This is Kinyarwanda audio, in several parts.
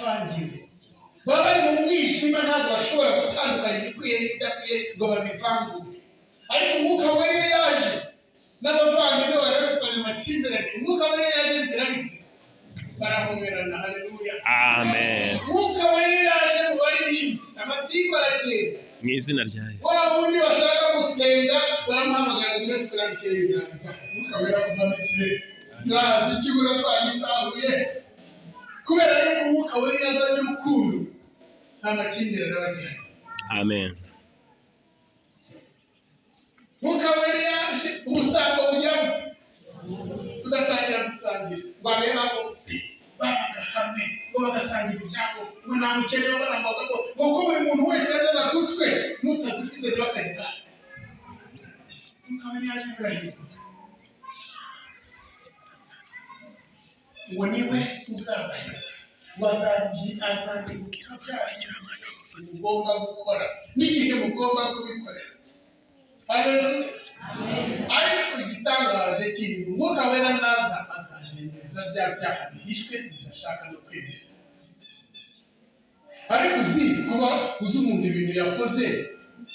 baravangiwe, baba bari mu mwijima, ntabwo bashobora gutandukanya ibikwiye n'ibidakwiye ngo babivangure. Ariko umwuka wera iyo yaje, n'abavandimwe bararufanya amakimbirane. Umwuka wera iyo yaje bigira bite? Barahoberana. Haleluya, amen. umwuka wera iyo yaje mu baririmbyi, amatiku aragenda. Mu izina rya Yesu. Wa wundi bashaka gusenga baramuhamagara ngo tukurabikira ibiganza. Umwuka wera kuva mu kirere, turazi ikibura twagitahuye. Kubera yuko umwuka wera yazanye urukundo, nta makimbirane abagihari. Amen. Umwuka wera yaje, ubusambo bugira buti, tugatangira gusangira. Bareba bose babaga hamwe, ngo bagasangira ibyabo, ngo nta mukene barambaga ngo kuko buri muntu wese yazaga gutwe, n'utadufite rero akagira. Umwuka wera yaje birahinduka, ngo niwe uzabayo, ngo azabibutsa byayo mugomba gukora n'igihe mugomba kubikorera. Haleluya, ariko igitangaje kiri, umwuka wera naza azahindura bya byaha bihishwe bidashaka no kwemera. Ariko uzi kuba uzi umuntu ibintu yakoze,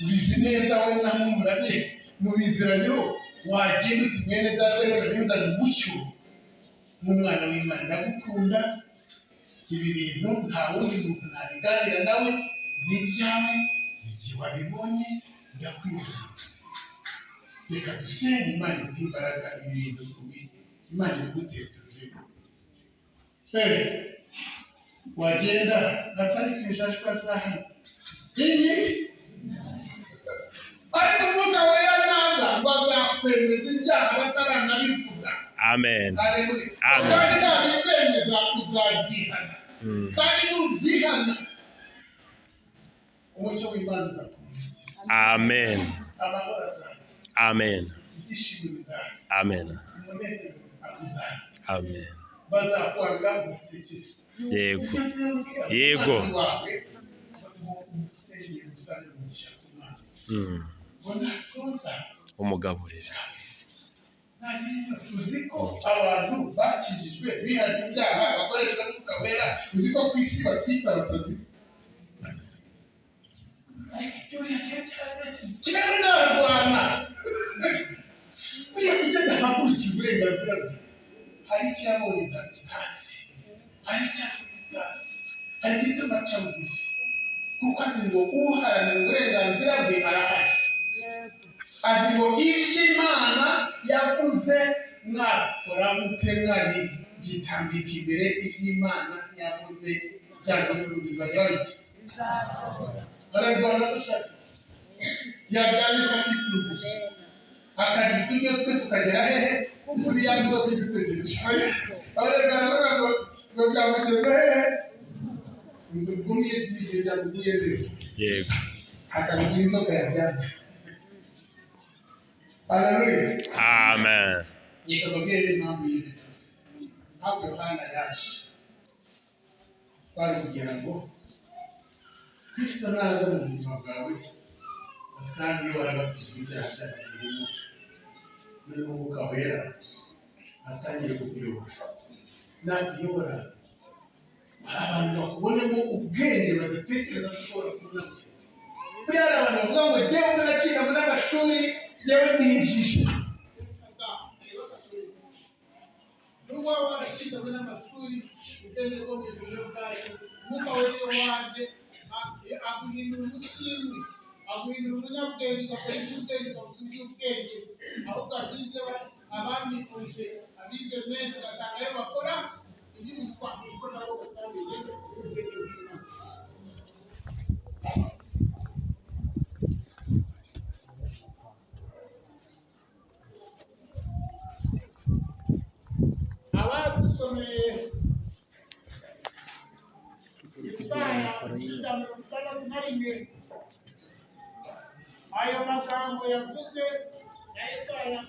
ubizi neza, wowe namwe murabizi, mubiziranyeho, wagenda uti mwene data rero nzana umucyo nk'umwana w'Imana, ndagukunda, ibi bintu nta wundi muntu nabiganira nawe, ni ibyawe, igihe wabibonye ndakwinjiza. Reka dusenge Imana iguhe imbaraga, ibi bintu Imana igutetuze. Wagenda atari kwishashwa zahe iyi, ariko umwuka wera naza ngo azakwemeza ibyaha bataranabivuga. Amen. Haleluya, Amen. kandi nabikwemeza uzabyihana, kandi nubyihana umucyo w'Imana uzakumurikira. Amen. Amahoro azaza. Amen. Ibyishimo bizaza. Amen. Umunezero uzaza. Amen. Bazakwanga umuseke. Yego. Yego. Umugaburira. Uzi ko abantu bakijijwe bihaje ibyaha bakoreshwa n'umwuka wera, uzi ko ku isi batwita abasazi. Kigali n'Arwana ugiye kugenda ahagurukira uburenganzira bwe, hari icyo yabonye hasi, hari icyo afite hasi, hari igituma aca bugufi, kuko azi ngo uharanira uburenganzira bwe arahari. Azi ngo ibyo Imana yavuze mwakora mute, mwari byitambika imbere, ibyo Imana yavuze byanze bikunze bizajya babita. Bararwana dushaka yabyanditse akisubiza, akarya uturyo twe tukagera hehe, muri ya nzoga idutegereje. Abaregana bavuga ngo byamugeze hehe, inzu bwumye igihe byamuguye neza. Yego. Akabigira inzoga yabyanze. Haleluya, Amen. reka mbabwire impamvu y'ibi byose. Ntabwo Yohana yaje bari kugira ngo Kristo naza mu buzima bwawe asange warabatijwe ibyaha byawe birimo, n'umwuka wera atangiye kukuyobora. Nakuyobora hari abantu bakubonamo ubwenge badatekereza ko ushobora kubona. Buriya hari abantu bavuga ngo jyewe naraciga muri amashuri, jyewe ndigisha. Nubwo waba waraciga muri amashuri, ugeze ko mu ijuru bwayo, umwuka wera iyo waje aguhindura umusirimu, aguhindura umunyabwenge, ugakora iby'ubwenge, ukavuga iby'ubwenge, ahubwo abize abandi uje abize menshi ugasanga ayo bakora iby'ubutwa, kuko nabo batamenye ubwenge bw'Imana. Abadusomeye Isaya 61, ayo magambo yavuze na Isaya